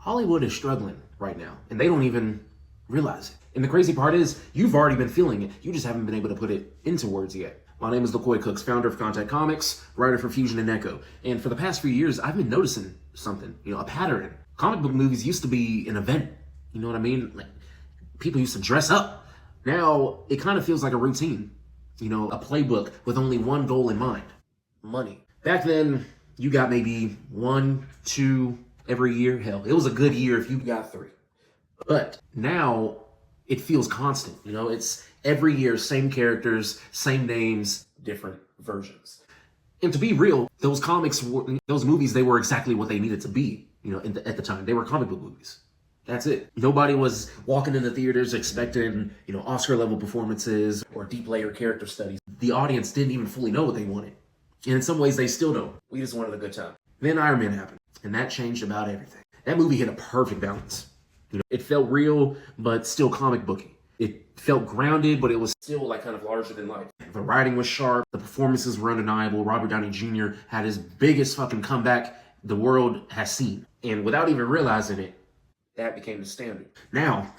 Hollywood is struggling right now, and they don't even realize it. And the crazy part is, you've already been feeling it. You just haven't been able to put it into words yet. My name is LaCoy Cooks, founder of Contact Comics, writer for Fusion and Echo. And for the past few years, I've been noticing something, a pattern. Comic book movies used to be an event. You know what I mean? Like, people used to dress up. Now, it kind of feels like a routine. A playbook with only one goal in mind: money. Back then, you got maybe 1, 2 every year. Hell, it was a good year if you got 3. But now, it feels constant. It's every year, same characters, same names, different versions. And to be real, those movies, they were exactly what they needed to be, at the time. They were comic book movies. That's it. Nobody was walking into theaters expecting, Oscar-level performances or deep layer character studies. The audience didn't even fully know what they wanted. And in some ways, they still don't. We just wanted a good time. Then Iron Man happened, and that changed about everything. That movie hit a perfect balance. It felt real, but still comic booky. It felt grounded, but it was still kind of larger than life. The writing was sharp. The performances were undeniable. Robert Downey Jr. had his biggest fucking comeback the world has seen. And without even realizing it, that became the standard. Now,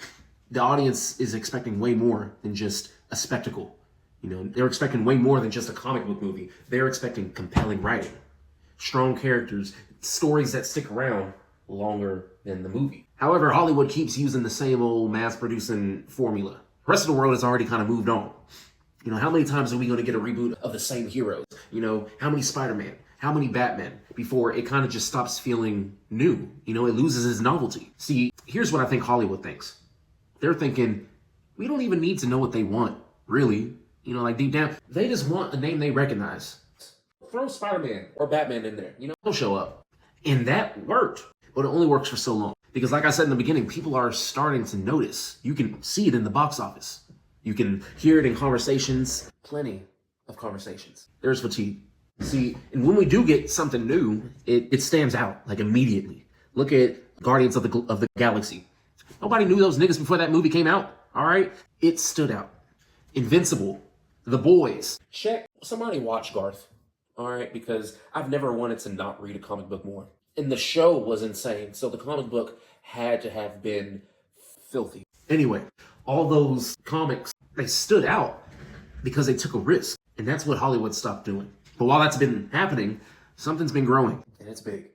the audience is expecting way more than just a spectacle. They're expecting way more than just a comic book movie. They're expecting compelling writing, strong characters, stories that stick around longer than the movie. However, Hollywood keeps using the same old mass-producing formula. The rest of the world has already kind of moved on. How many times are we going to get a reboot of the same heroes? How many Spider-Man? How many Batman? Before it kind of just stops feeling new. It loses its novelty. See, here's what I think Hollywood thinks. They're thinking, we don't even need to know what they want, really. Deep down, they just want a name they recognize. Throw Spider-Man or Batman in there. They'll show up. And that worked. But it only works for so long. Because like I said in the beginning, people are starting to notice. You can see it in the box office. You can hear it in conversations. Plenty of conversations. There's fatigue. See, and when we do get something new, it stands out, immediately. Look at Guardians of the Galaxy. Nobody knew those niggas before that movie came out, all right? It stood out. Invincible. The Boys. Check. Somebody watch Garth, all right? Because I've never wanted to not read a comic book more. And the show was insane, so the comic book had to have been filthy. Anyway, all those comics, they stood out because they took a risk. And that's what Hollywood stopped doing. But while that's been happening, something's been growing, and it's big.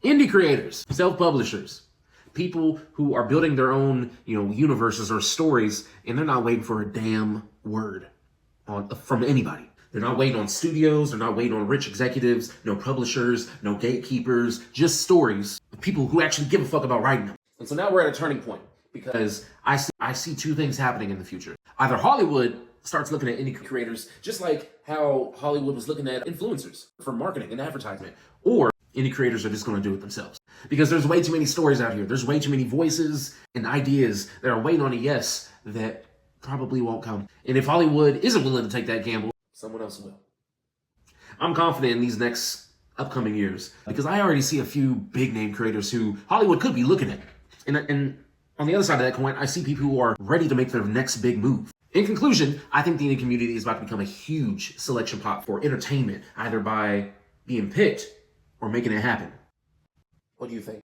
Indie creators, self-publishers, people who are building their own, universes or stories, and they're not waiting for a damn word from anybody. They're not waiting on studios. They're not waiting on rich executives, no publishers, no gatekeepers, just stories of people who actually give a fuck about writing them. And so now we're at a turning point because I see 2 things happening in the future. Either Hollywood starts looking at indie creators just like how Hollywood was looking at influencers for marketing and advertisement, or indie creators are just going to do it themselves. Because there's way too many stories out here. There's way too many voices and ideas that are waiting on a yes that probably won't come. And if Hollywood isn't willing to take that gamble, someone else will. I'm confident in these next upcoming years because I already see a few big name creators who Hollywood could be looking at. And on the other side of that coin, I see people who are ready to make their next big move. In conclusion, I think the indie community is about to become a huge selection pot for entertainment, either by being picked or making it happen. What do you think?